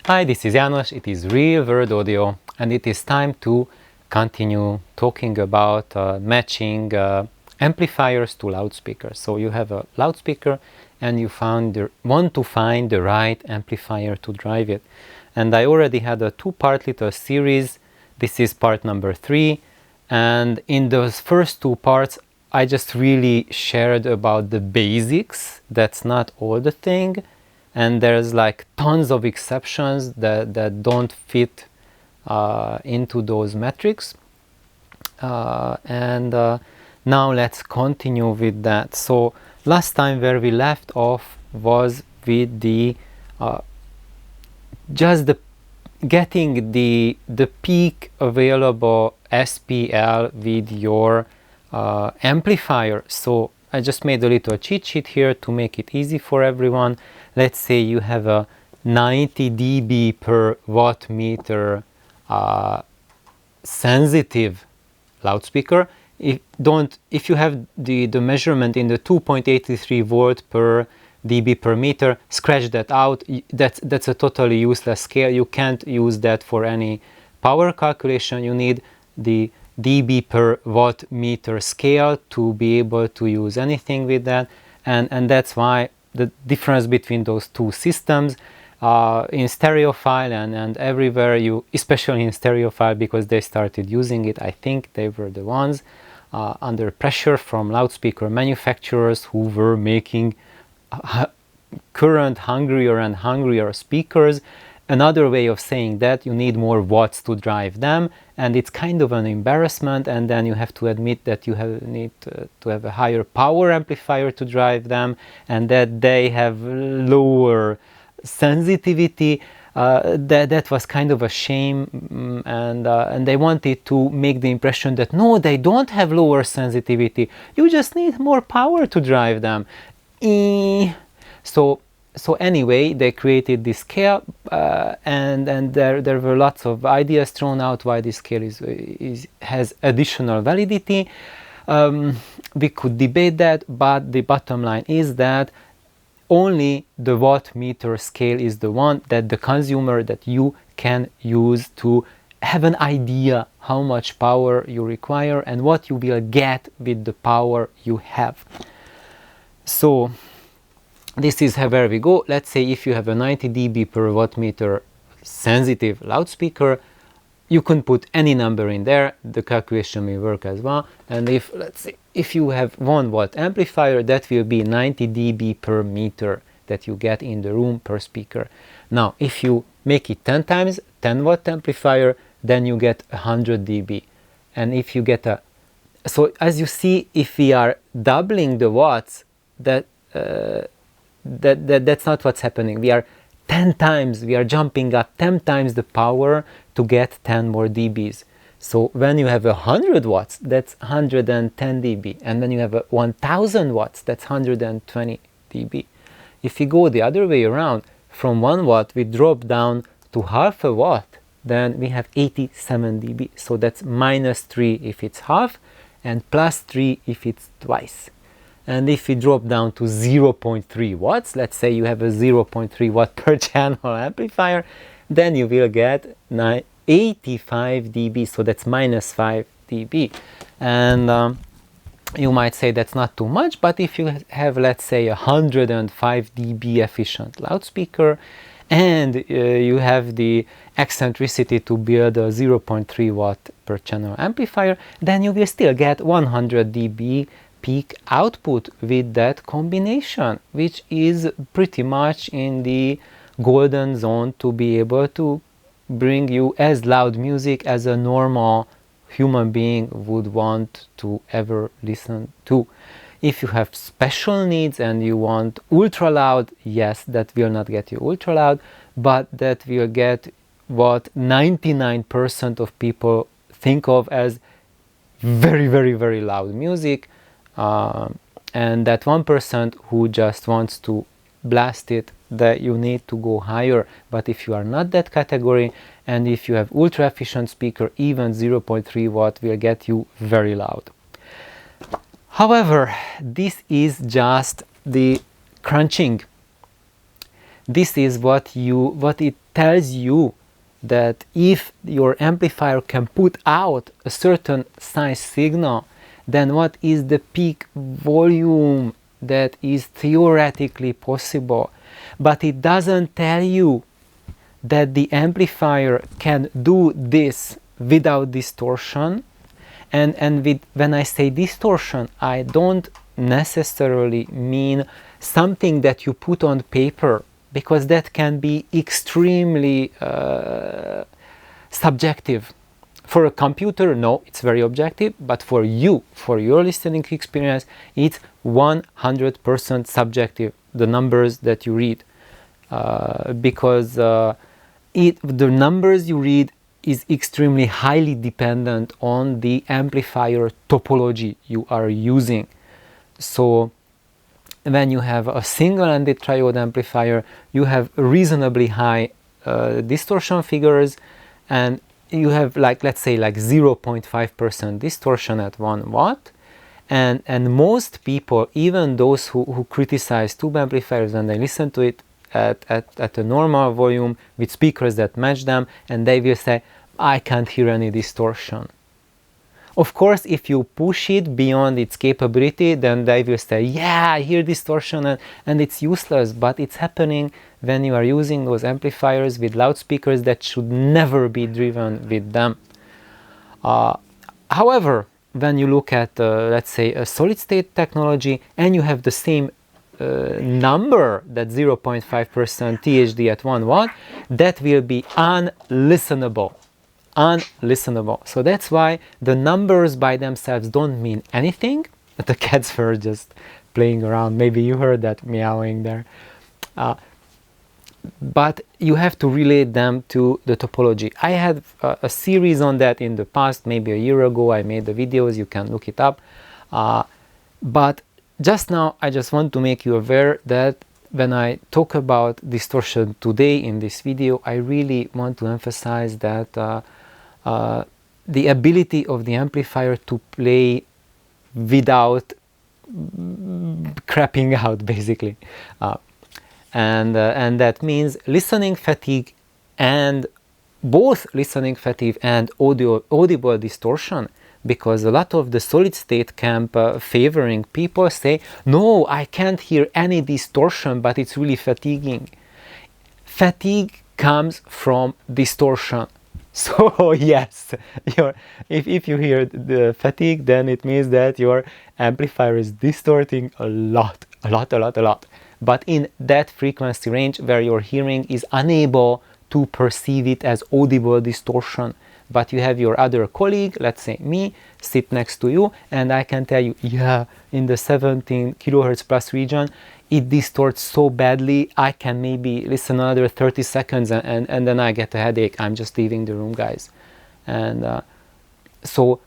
Hi, this is János, it is Real World Audio, and it is time to continue talking about matching amplifiers to loudspeakers. So you have a loudspeaker and you want to find the right amplifier to drive it. And I already had a two-part little series. This is part number 3, and in those first two parts I just really shared about the basics. That's not all the thing. And there's like tons of exceptions that don't fit into those metrics. Now let's continue with that. So last time where we left off was with the getting the peak available SPL with your amplifier. So I just made a little cheat sheet here to make it easy for everyone. Let's say you have a 90 dB per watt meter sensitive loudspeaker. If you have the measurement in the 2.83 volt per dB per meter, scratch that out. That's a totally useless scale. You can't use that for any power calculation. You need the dB per watt meter scale to be able to use anything with that, and that's why the difference between those two systems in stereophile and everywhere, especially in stereophile, because they started using it, I think they were the ones under pressure from loudspeaker manufacturers who were making current hungrier and hungrier speakers. Another way of saying that, you need more watts to drive them, and it's kind of an embarrassment, and then you have to admit that you need to have a higher power amplifier to drive them, and that they have lower sensitivity. That was kind of a shame, and they wanted to make the impression that no, they don't have lower sensitivity, you just need more power to drive them. So anyway, they created this scale, and there were lots of ideas thrown out why this scale has additional validity. We could debate that, but the bottom line is that only the watt meter scale is the one that the consumer, that you can use to have an idea how much power you require and what you will get with the power you have. So this is where we go. Let's say if you have a 90 dB per watt meter sensitive loudspeaker, you can put any number in there, the calculation will work as well. And let's say if you have 1 watt amplifier, that will be 90 dB per meter that you get in the room per speaker. Now if you make it 10 times 10 watt amplifier, then you get 100 dB. And if you get so as you see, if we are doubling the watts, that's not what's happening. We are jumping up 10 times the power to get 10 more dBs. So when you have 100 watts, that's 110 dB, and when you have 1000 watts, that's 120 dB. If we go the other way around, from 1 watt we drop down to half a watt, then we have 87 dB. So that's -3 if it's half, and +3 if it's twice. And if we drop down to 0.3 watts, let's say you have a 0.3 watt per channel amplifier, then you will get 85 dB, so that's -5 dB. And you might say that's not too much, but if you have, let's say, 105 dB efficient loudspeaker, and you have the eccentricity to build a 0.3 watt per channel amplifier, then you will still get 100 dB peak output with that combination, which is pretty much in the golden zone to be able to bring you as loud music as a normal human being would want to ever listen to. If you have special needs and you want ultra loud, yes, that will not get you ultra loud, but that will get what 99% of people think of as very, very, very loud music. And that 1% who just wants to blast it, that you need to go higher. But if you are not that category, and if you have ultra efficient speaker, even 0.3 watt will get you very loud. However, this is just the crunching. This is what it tells you, that if your amplifier can put out a certain size signal, then what is the peak volume that is theoretically possible. But it doesn't tell you that the amplifier can do this without distortion. And when I say distortion, I don't necessarily mean something that you put on paper, because that can be extremely subjective. For a computer, no, it's very objective, but for you, for your listening experience, it's 100% subjective, the numbers that you read. Because the numbers you read is extremely highly dependent on the amplifier topology you are using. So when you have a single-ended triode amplifier, you have reasonably high distortion figures, and you have, like, let's say, like 0.5% distortion at 1 watt. And most people, even those who criticize tube amplifiers, when they listen to it at a normal volume with speakers that match them, and they will say, I can't hear any distortion. Of course, if you push it beyond its capability, then they will say, yeah, I hear distortion, and it's useless. But it's happening when you are using those amplifiers with loudspeakers that should never be driven with them. However, when you look at, let's say, a solid-state technology, and you have the same number, that 0.5% THD at 1 watt, that will be unlistenable. So that's why the numbers by themselves don't mean anything. The cats were just playing around. Maybe you heard that meowing there. But you have to relate them to the topology. I had a series on that in the past, maybe a year ago. I made the videos, you can look it up. But just now, I just want to make you aware that when I talk about distortion today in this video, I really want to emphasize that the ability of the amplifier to play without crapping out, basically. And that means listening fatigue, and both listening fatigue and audible distortion, because a lot of the solid-state camp favoring people say, no, I can't hear any distortion, but it's really fatiguing. Fatigue comes from distortion. So yes, if you hear the fatigue, then it means that your amplifier is distorting a lot. But in that frequency range where your hearing is unable to perceive it as audible distortion. But you have your other colleague, let's say me, sit next to you, and I can tell you, yeah, in the 17 kilohertz plus region, it distorts so badly, I can maybe listen another 30 seconds and then I get a headache. I'm just leaving the room, guys. And so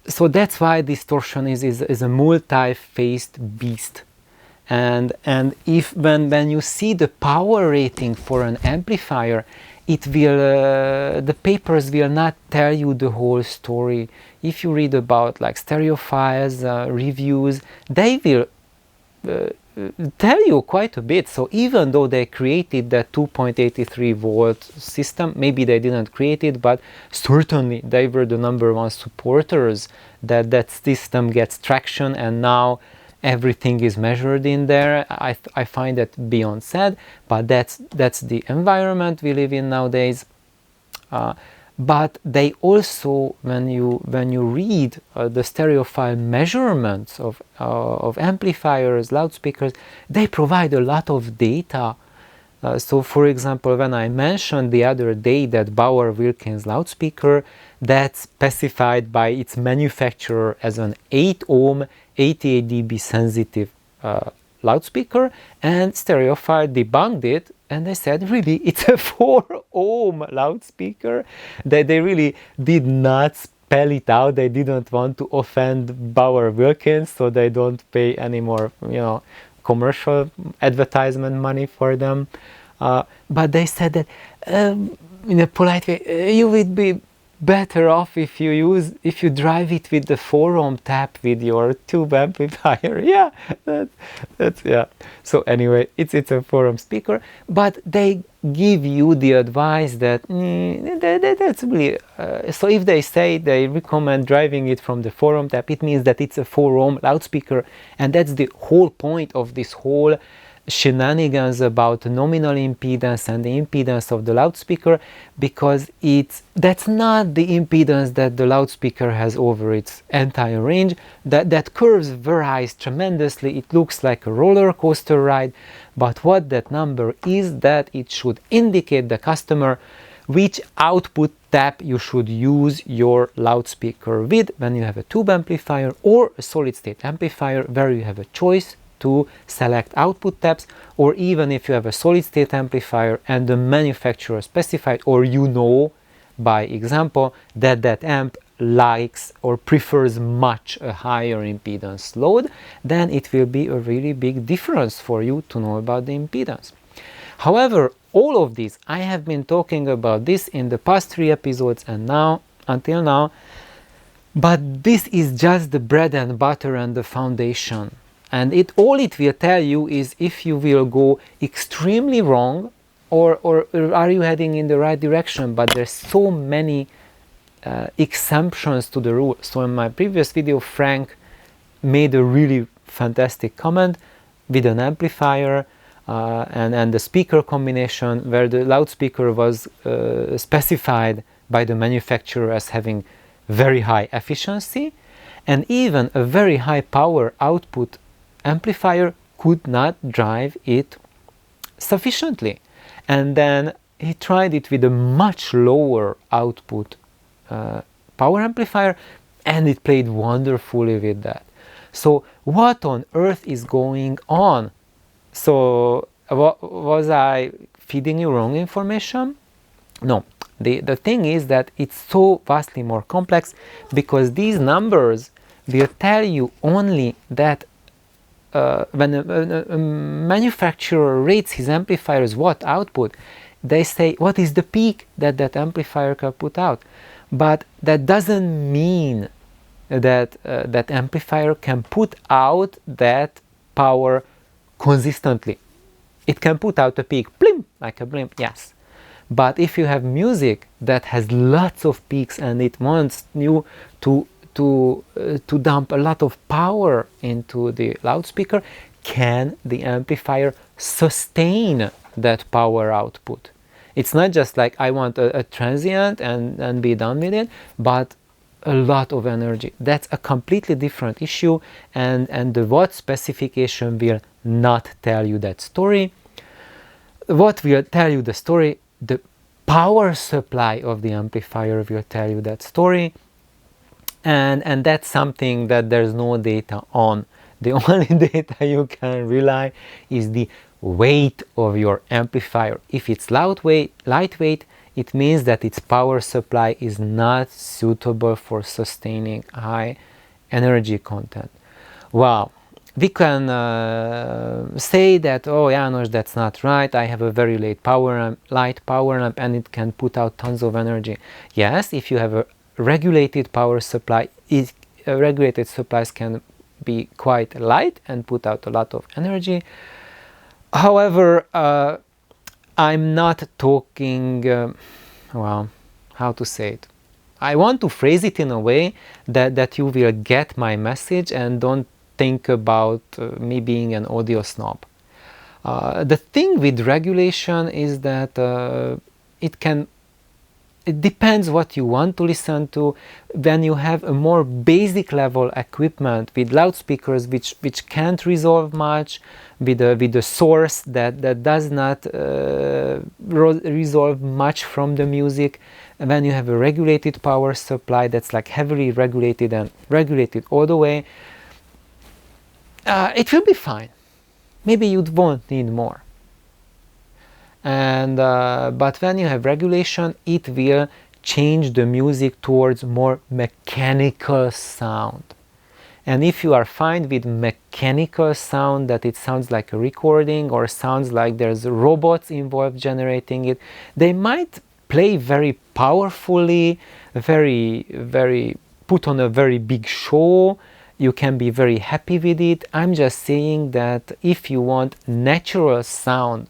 that's why distortion is a multi-faced beast. And if when you see the power rating for an amplifier, it will the papers will not tell you the whole story. If you read about like stereophiles reviews, they will tell you quite a bit. So even though they created that 2.83 volt system, maybe they didn't create it, but certainly they were the #1 supporters that system gets traction, and now everything is measured in there. I find that beyond sad, but that's the environment we live in nowadays. But they also, when you read the stereophile measurements of amplifiers, loudspeakers, they provide a lot of data. So for example, when I mentioned the other day that Bauer-Wilkins loudspeaker, that's specified by its manufacturer as an 8 ohm 88 dB sensitive loudspeaker, and Stereophile debunked it, and they said, really, it's a 4 ohm loudspeaker. They really did not spell it out. They didn't want to offend Bauer-Wilkins, so they don't pay any more, commercial advertisement money for them. But they said that in a polite way, you would be better off if you drive it with the 4-ohm tap with your tube amplifier. Yeah, that's yeah. So anyway, it's a 4-ohm speaker, but they give you the advice that that's really so if they say they recommend driving it from the 4-ohm tap, it means that it's a 4-ohm loudspeaker, and that's the whole point of this whole shenanigans about nominal impedance and the impedance of the loudspeaker, because that's not the impedance that the loudspeaker has over its entire range. That curve varies tremendously. It looks like a roller coaster ride, but what that number is, that it should indicate the customer which output tap you should use your loudspeaker with when you have a tube amplifier or a solid state amplifier where you have a choice to select output taps, or even if you have a solid state amplifier and the manufacturer specified, or you know by example that that amp likes or prefers much a higher impedance load, then it will be a really big difference for you to know about the impedance. However, all of this, I have been talking about this in the past 3 episodes and now, until now, but this is just the bread and butter and the foundation. And all it will tell you is if you will go extremely wrong or are you heading in the right direction. But there's so many exemptions to the rule. So in my previous video, Frank made a really fantastic comment with an amplifier and the speaker combination where the loudspeaker was specified by the manufacturer as having very high efficiency, and even a very high power output amplifier could not drive it sufficiently. And then he tried it with a much lower output power amplifier, and it played wonderfully with that. So what on earth is going on? So was I feeding you wrong information? No. The thing is that it's so vastly more complex, because these numbers will tell you only that when a manufacturer rates his amplifier's watt output, they say what is the peak that that amplifier can put out. But that doesn't mean that that amplifier can put out that power consistently. It can put out a peak, blim, like a blimp, yes. But if you have music that has lots of peaks and it wants you to dump a lot of power into the loudspeaker, can the amplifier sustain that power output? It's not just like I want a transient and be done with it, but a lot of energy. That's a completely different issue, and the watt specification will not tell you that story. What will tell you the story? The power supply of the amplifier will tell you that story. And that's something that there's no data on. The only data you can rely is the weight of your amplifier. If it's lightweight, it means that its power supply is not suitable for sustaining high energy content. Well, we can say that, oh János, that's not right, I have a very light power amp and it can put out tons of energy. Yes, if you have a regulated power supply, regulated supplies can be quite light and put out a lot of energy. However, I'm not talking, well, how to say it? I want to phrase it in a way that you will get my message and don't think about me being an audio snob. The thing with regulation is that it depends what you want to listen to. When you have a more basic level equipment with loudspeakers which can't resolve much, with a source that does not resolve much from the music, when you have a regulated power supply that's like heavily regulated and regulated all the way, it will be fine. Maybe you won't need more. And but when you have regulation, it will change the music towards more mechanical sound. And if you are fine with mechanical sound, that it sounds like a recording or sounds like there's robots involved generating it, they might play very powerfully, very put on a very big show. You can be very happy with it. I'm just saying that if you want natural sound,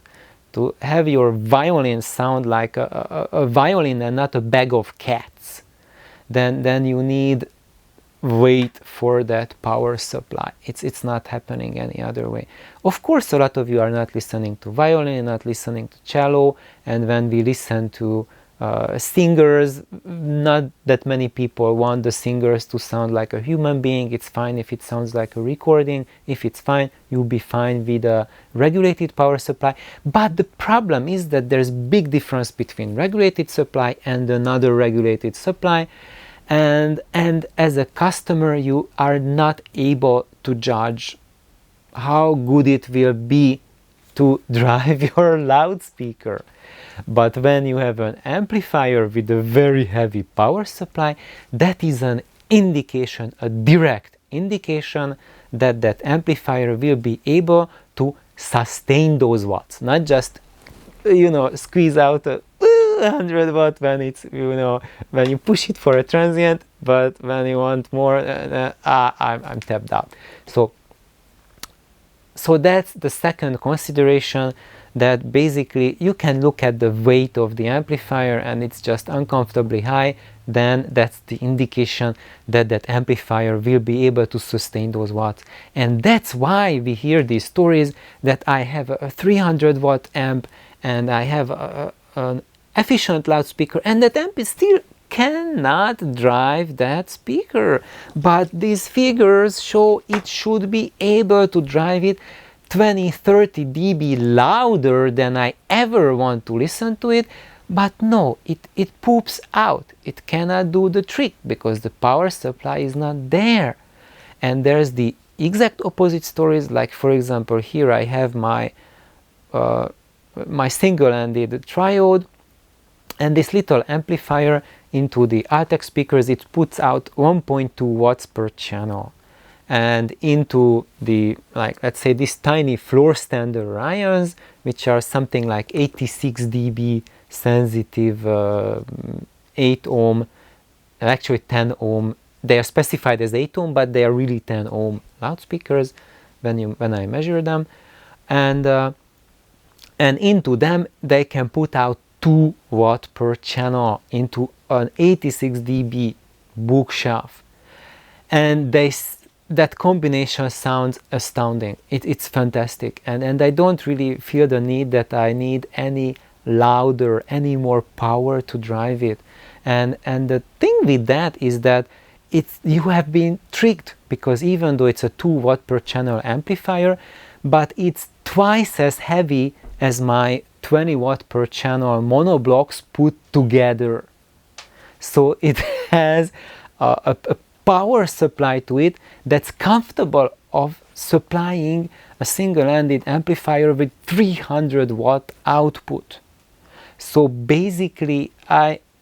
to have your violin sound like a violin and not a bag of cats, then you need wait for that power supply. It's not happening any other way. Of course, a lot of you are not listening to violin, not listening to cello, and when we listen to singers, not that many people want the singers to sound like a human being. It's fine if it sounds like a recording. If it's fine, you'll be fine with a regulated power supply. But the problem is that there's big difference between regulated supply and another regulated supply. And as a customer, you are not able to judge how good it will be to drive your loudspeaker. But when you have an amplifier with a very heavy power supply, that is an indication, a direct indication that that amplifier will be able to sustain those watts, not just, squeeze out a 100 watt when it's, when you push it for a transient, but when you want more, I'm tapped out. So that's the second consideration, that basically you can look at the weight of the amplifier and it's just uncomfortably high, then that's the indication that that amplifier will be able to sustain those watts. And that's why we hear these stories that I have a 300 watt amp and I have an efficient loudspeaker, and that amp still cannot drive that speaker. But these figures show it should be able to drive it 20-30 dB louder than I ever want to listen to it. But no, it poops out. It cannot do the trick because the power supply is not there. And there's the exact opposite stories, like for example here I have my my single-ended triode, and this little amplifier into the Altec speakers, it puts out 1.2 watts per channel. And into the, like, let's say this tiny floor stand Orions, which are something like 86 dB sensitive 8 ohm, actually 10 ohm. They are specified as 8 ohm, but they are really 10 ohm loudspeakers when I measure them. And into them they can put out 2 watt per channel into an 86 dB bookshelf, and that combination sounds astounding. It's fantastic, and I don't really feel the need that I need any louder, any more power to drive it. And the thing with that is that you have been tricked, because even though it's a 2 watt per channel amplifier, but it's twice as heavy as my 20 watt per channel monoblocks put together. So it has a power supply to it that's comfortable of supplying a single-ended amplifier with 300 watt output. So basically,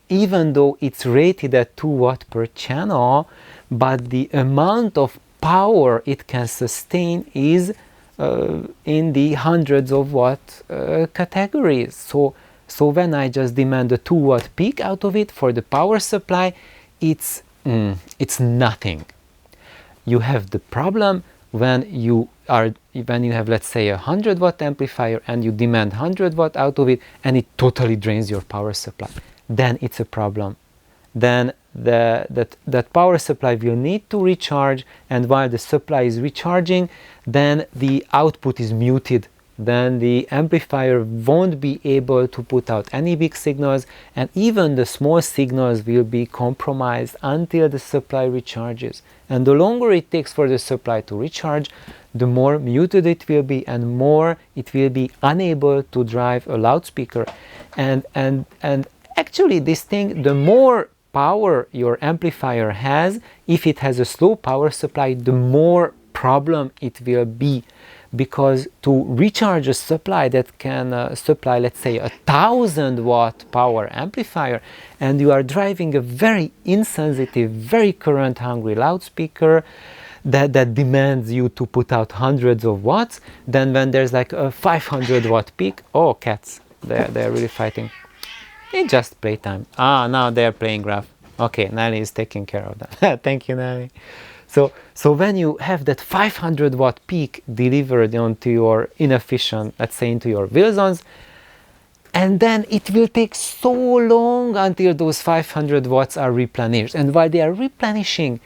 even though it's rated at 2 watt per channel, but the amount of power it can sustain is in the hundreds of watt categories. So when I just demand a 2 watt peak out of it for the power supply, it's nothing. You have the problem when you have, let's say, a 100 watt amplifier and you demand 100 watt out of it and it totally drains your power supply. Then it's a problem. Then that power supply will need to recharge, and while the supply is recharging, then the output is muted. Then the amplifier won't be able to put out any big signals, and even the small signals will be compromised until the supply recharges. And the longer it takes for the supply to recharge, the more muted it will be, and more it will be unable to drive a loudspeaker. And actually, this thing, the more power your amplifier has, if it has a slow power supply, the more problem it will be. Because to recharge a supply that can supply, let's say, 1,000 watt power amplifier, and you are driving a very insensitive, very current hungry loudspeaker that demands you to put out hundreds of watts, then when there's like a 500 watt peak, oh, cats, they're really fighting. It's just playtime. Ah, now they're playing graph. Okay, Nelly is taking care of that. Thank you, Nelly. So when you have that 500 watt peak delivered onto your inefficient, let's say into your wheel zones, and then it will take so long until those 500 watts are replenished. And while they are replenishing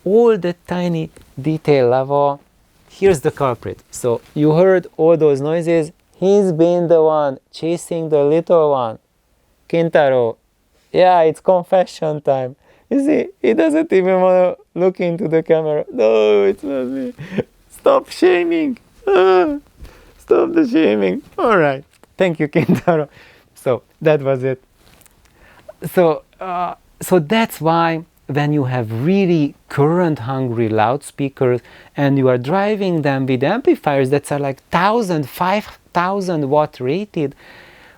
all the tiny detail level, here's the culprit. So you heard all those noises. He's been the one chasing the little one. Kintaro, yeah, it's confession time. You see, he doesn't even want to look into the camera. No, it's not me. Stop shaming. Stop the shaming. All right. Thank you, Kintaro. So that was it. So that's why when you have really current-hungry loudspeakers and you are driving them with amplifiers that are like 1,000, 5,000 watt rated,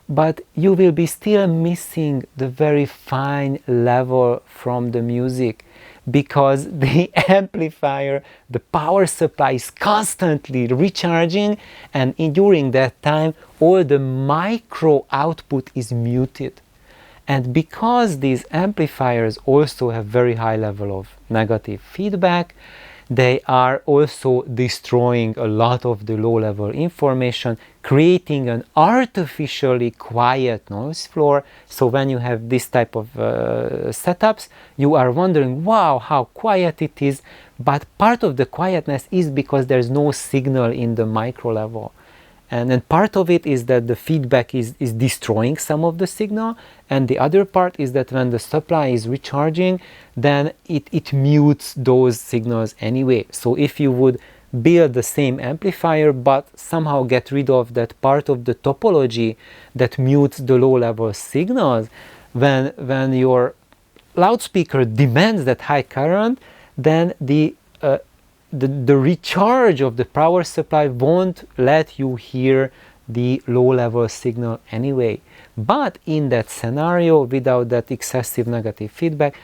but you will be still missing the very fine level from the music, because the amplifier, the power supply is constantly recharging, and during that time all the micro output is muted. And because these amplifiers also have very high level of negative feedback, they are also destroying a lot of the low-level information, creating an artificially quiet noise floor. So when you have this type of setups, you are wondering, wow, how quiet it is. But part of the quietness is because there's no signal in the micro level. And then part of it is that the feedback is destroying some of the signal, and the other part is that when the supply is recharging, then it mutes those signals anyway. So if you would build the same amplifier but somehow get rid of that part of the topology that mutes the low-level signals, when your loudspeaker demands that high current, then the recharge of the power supply won't let you hear the low-level signal anyway. But in that scenario, without that excessive negative feedback,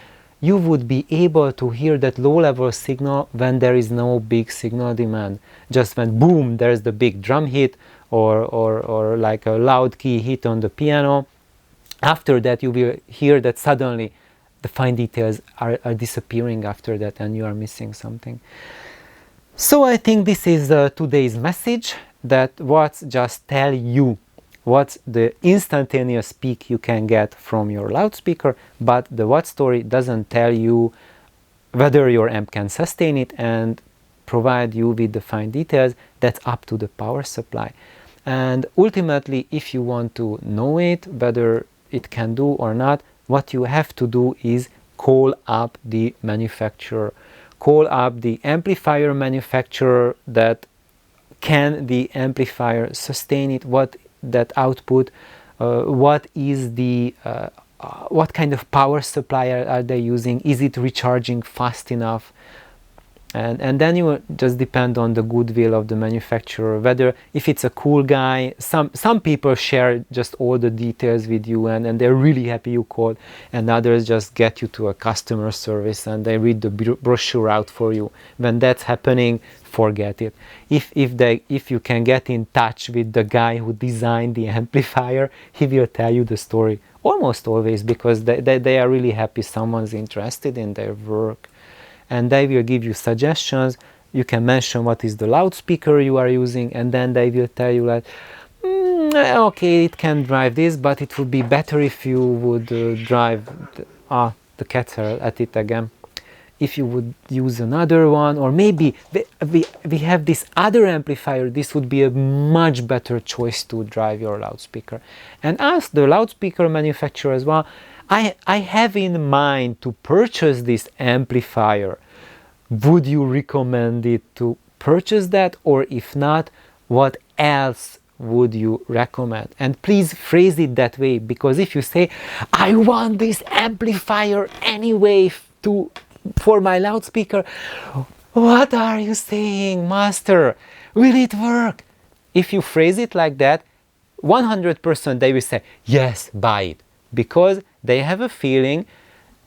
you would be able to hear that low-level signal when there is no big signal demand. Just when boom, there's the big drum hit or like a loud key hit on the piano. After that, you will hear that suddenly the fine details are disappearing after that, and you are missing something. So I think this is today's message, that what's just tell you what's the instantaneous peak you can get from your loudspeaker, but the what story doesn't tell you whether your amp can sustain it and provide you with the fine details. That's up to the power supply. And ultimately, if you want to know it, whether it can do or not, what you have to do is call up the manufacturer. Call up the amplifier manufacturer, that can the amplifier sustain it, what that output, what is the what kind of power supply are they using, is it recharging fast enough, and then you just depend on the goodwill of the manufacturer, whether if it's a cool guy. Some people share just all the details with you and they're really happy you called, and others just get you to a customer service and they read the brochure out for you. When that's happening, forget it. If you can get in touch with the guy who designed the amplifier, he will tell you the story almost always, because they are really happy someone's interested in their work. And they will give you suggestions. You can mention what is the loudspeaker you are using, and then they will tell you like, okay, it can drive this, but it would be better if you would drive the cats are at it again. If you would use another one, or maybe we have this other amplifier, this would be a much better choice to drive your loudspeaker. And ask the loudspeaker manufacturer as well, I have in mind to purchase this amplifier. Would you recommend it to purchase that? Or if not, what else would you recommend? And please phrase it that way, because if you say, I want this amplifier anyway for my loudspeaker, what are you saying, master? Will it work? If you phrase it like that, 100% they will say, yes, buy it. Because they have a feeling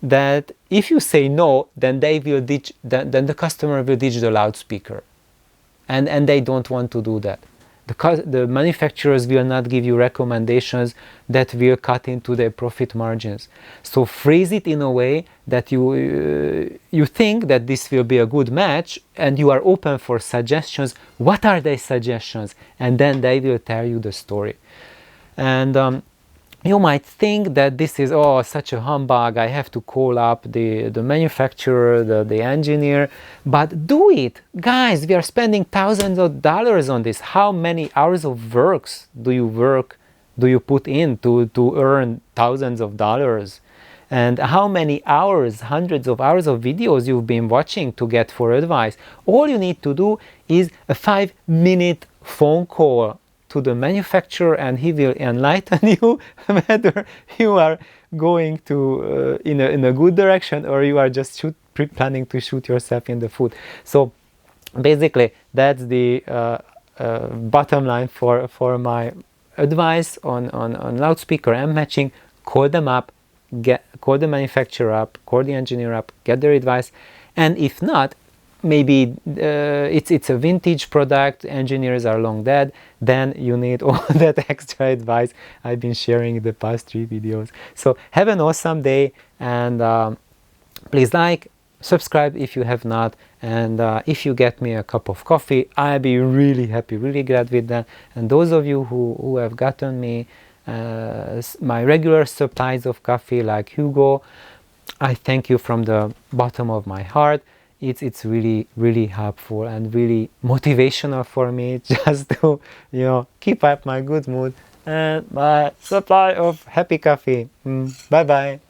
that if you say no, then they will then the customer will ditch the loudspeaker, and they don't want to do that. the manufacturers will not give you recommendations that will cut into their profit margins. So phrase it in a way that you think that this will be a good match, and you are open for suggestions. What are their suggestions? And then they will tell you the story. And you might think that this is, oh, such a humbug, I have to call up the manufacturer, the engineer, but do it. Guys, we are spending thousands of dollars on this. How many hours of work do you put in to earn thousands of dollars? And how many hours, hundreds of hours of videos you've been watching to get for advice? All you need to do is a 5-minute phone call to the manufacturer, and he will enlighten you whether you are going to in a good direction, or you are just planning to shoot yourself in the foot. So basically that's the bottom line for my advice on loudspeaker amp matching. Call them up, call the manufacturer up, call the engineer up, get their advice. And if not, maybe it's a vintage product, engineers are long dead, then you need all that extra advice I've been sharing in the past 3 videos. So have an awesome day, and please like, subscribe if you have not, and if you get me a cup of coffee, I'll be really happy, really glad with that. And those of you who have gotten me my regular supplies of coffee, like Hugo, I thank you from the bottom of my heart. It's really helpful and really motivational for me, just to keep up my good mood and my supply of happy coffee. Bye bye.